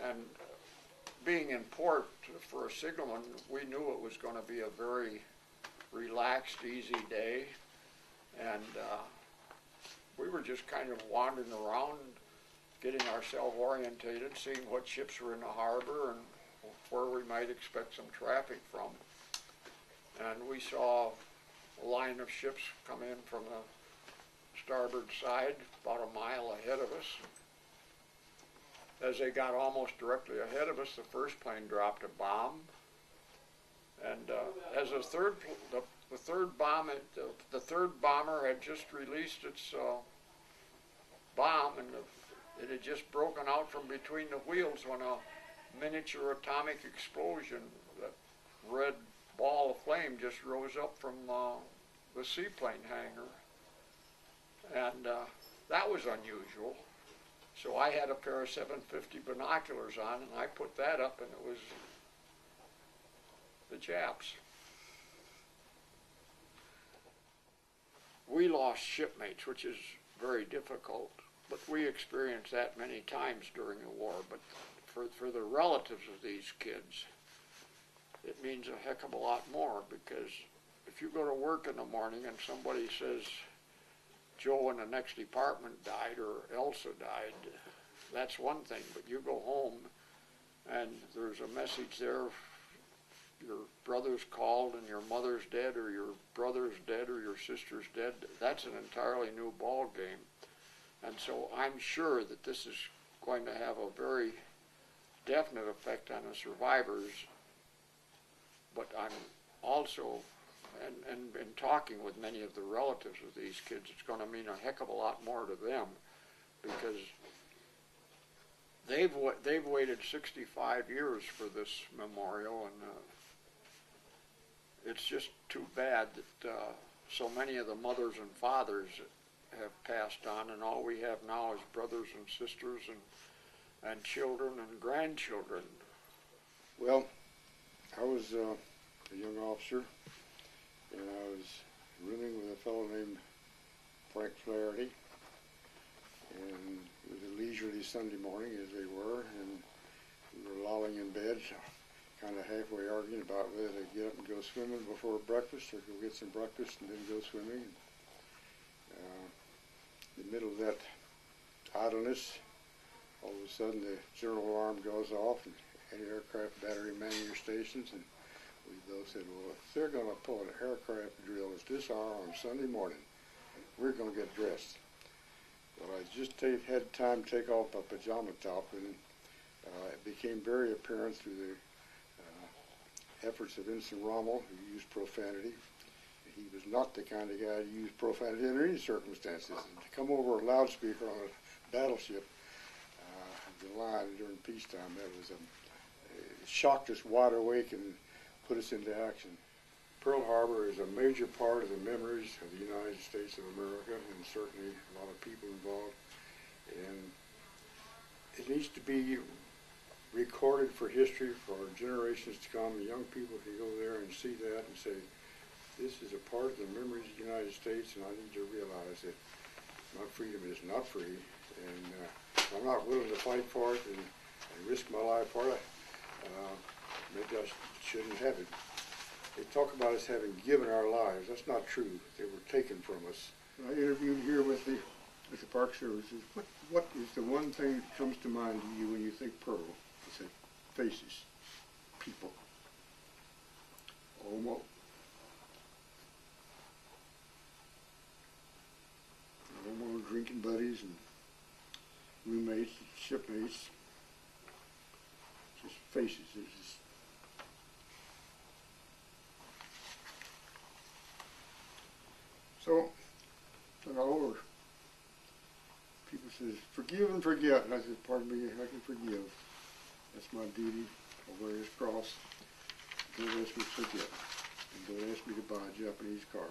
And being in port for a signalman, we knew it was going to be a very relaxed, easy day. And we were just kind of wandering around, getting ourselves orientated, seeing what ships were in the harbor and where we might expect some traffic from. And we saw a line of ships come in from the starboard side, about a mile ahead of us. As they got almost directly ahead of us, the first plane dropped a bomb. And as the third bomber had just released its bomb, and it had just broken out from between the wheels when a miniature atomic explosion, that red ball of flame, just rose up from the seaplane hangar. And that was unusual. So I had a pair of 750 binoculars on, and I put that up, and it was the Japs. We lost shipmates, which is very difficult, but we experienced that many times during the war. But for the relatives of these kids, it means a heck of a lot more, because if you go to work in the morning and somebody says, Joe in the next department died or Elsa died, that's one thing. But you go home and there's a message there, your brother's called and your mother's dead, or your brother's dead, or your sister's dead. That's an entirely new ball game. And so I'm sure that this is going to have a very definite effect on the survivors. But I'm also, and in talking with many of the relatives of these kids, it's going to mean a heck of a lot more to them, because they've waited 65 years for this memorial, and it's just too bad that so many of the mothers and fathers have passed on, and all we have now is brothers and sisters and children and grandchildren. Well, I was a young officer, and I was rooming with a fellow named Frank Flaherty, and it was a leisurely Sunday morning, as they were, and we were lolling in bed, kind of halfway arguing about whether to get up and go swimming before breakfast or go get some breakfast and then go swimming. In the middle of that idleness, all of a sudden the general alarm goes off, and anti-aircraft battery manning your stations, and we both said, well, if they're going to pull an aircraft drill at this hour on Sunday morning, we're going to get dressed. Well, I just had time to take off my pajama top, and it became very apparent through the efforts of Ensign Rommel, who used profanity. He was not the kind of guy to use profanity under any circumstances. And to come over a loudspeaker on a battleship, the line during peacetime, that was it shocked us wide awake and put us into action. Pearl Harbor is a major part of the memories of the United States of America, and certainly a lot of people involved. And it needs to be recorded for history for generations to come. Young people can go there and see that and say, this is a part of the memories of the United States, and I need to realize that my freedom is not free, and I'm not willing to fight for it and risk my life for it. Maybe I shouldn't have it. They talk about us having given our lives. That's not true. They were taken from us. I interviewed here with the Park Services. What is the one thing that comes to mind to you when you think Pearl? I said, faces, people, almost. Almost drinking buddies and roommates, shipmates, just faces. It's just so, all over. People says, forgive and forget. And I said, pardon me, I can forgive. That's my duty. I'll wear this cross. Don't ask me to forget. And don't ask me to buy a Japanese car.